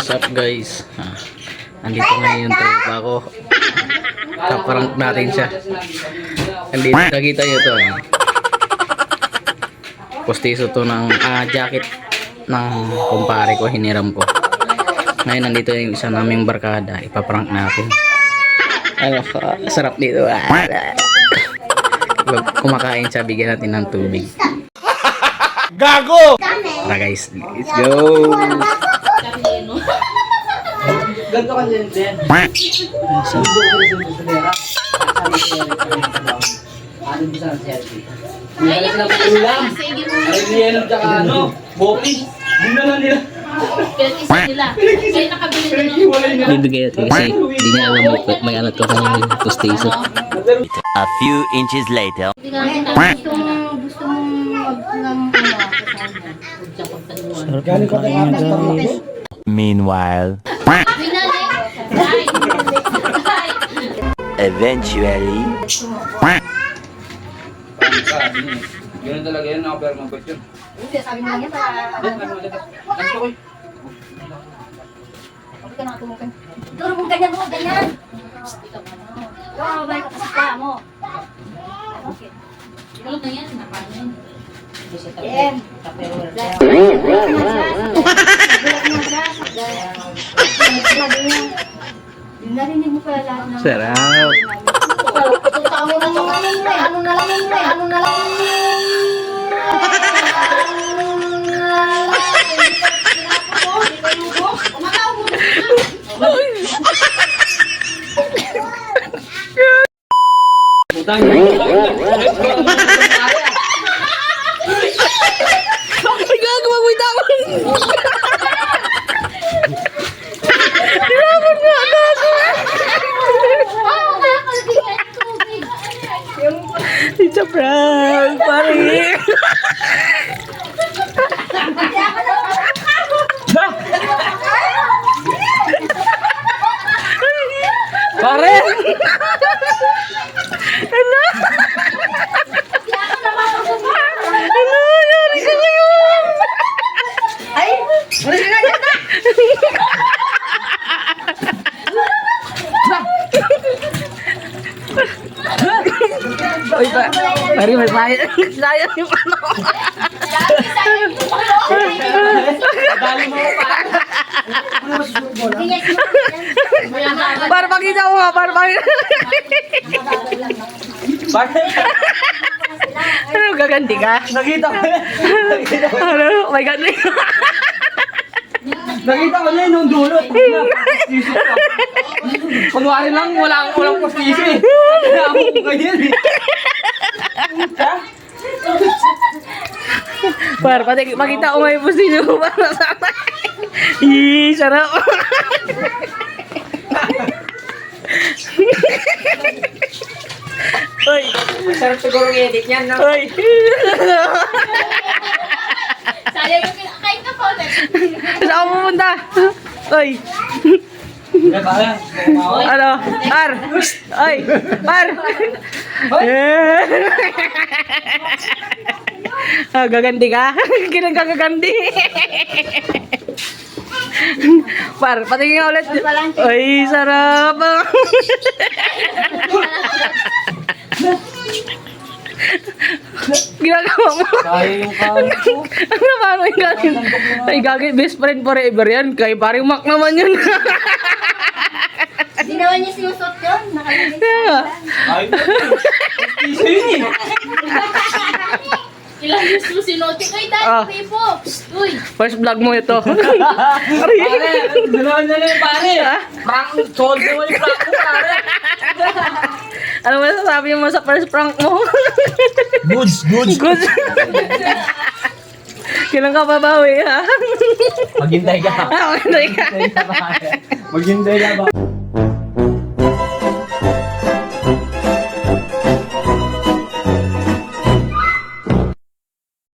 What's up guys? Andito ngayon yung tropa ko. Kaprank natin siya. Andito, nakita nyo to. Postiso to ng jacket ng kumpare ko, hiniram ko. Ngayon nandito yung isa naming barkada. Ipaprank natin. Ano, sarap dito. Kumakain siya, bigyan natin ng tubig. Gago! Tara guys, let's go! Ganto ka din din. Ano bisa ng selfie? Ay, yung ulam. Ay, liyan tsaka ano, bopis. Hindi na lang nila. Pinag-isa nila. Ay, nakabili na ng Bibigay natin kasi hindi niya alam may alat ko kanyang postiso. A few inches later. gusto mong Galing ko kaya guys. Meanwhile, eventually, Ganun talaga yun, pero mabot yun. Hindi, sabi mo lang yan para... Huwag ka nakatumukin. Duro mong ganyan mo, ganyan! Wow, balik ka sa pa mo. Okay. Kulot na yan, napaano yun. Yan. Narinig mo pala lahat ng... Sarap! Ano na lang Utang. Ay, gago, magwitawan! It's a prank, pare! Pare! Ano? Ano? Yari ka ngayon! Ay! Wala ka nga na! Uy, pare, may sayang. Sayang yung ano. Dali mo pa. Para pakita mo nga, para pakita. Pare! Ano, gaganti ka? Nakita ko na. Ano? May ganti ka. Nakita ko na yun nung dulo. Kunwari lang, walang postiso eh. Kaya mo ko ganyan eh. Par, pati makita ko ngayon po sinyo para sa akin. Ih, sarap. Uy. Masarap siguro i-edit yan, no? Uy. Sayang yung kinakain ka po. Saan ka pumunta? Uy. Ano? Par. Uy. Par. Gaganti ka? Kinang kagaganti. Par, patingin nga ulit. Uy, sarap. Ginagawa mo. Kaya yung kaya ko. Ano ba ang gagawin? Ay, gagawin. Best friend forever yan. Kay paring Mac naman yun. Hindi naman niya sinusot yun. Nakalagay Yeah. Ay, postiso yun eh. Ilang years mo sinuti ko. Ay, Ah. dahil po. Uy. First vlog mo ito. Pare, dalawan na lang pare. Ha? Prank, sold mo yung prank mo pare. Ano masasabi mo sa first prank mo? Goods. Good. Kailan ka babawi, ha? Maghintay ka. Ah, okay, Maghintay ka ba?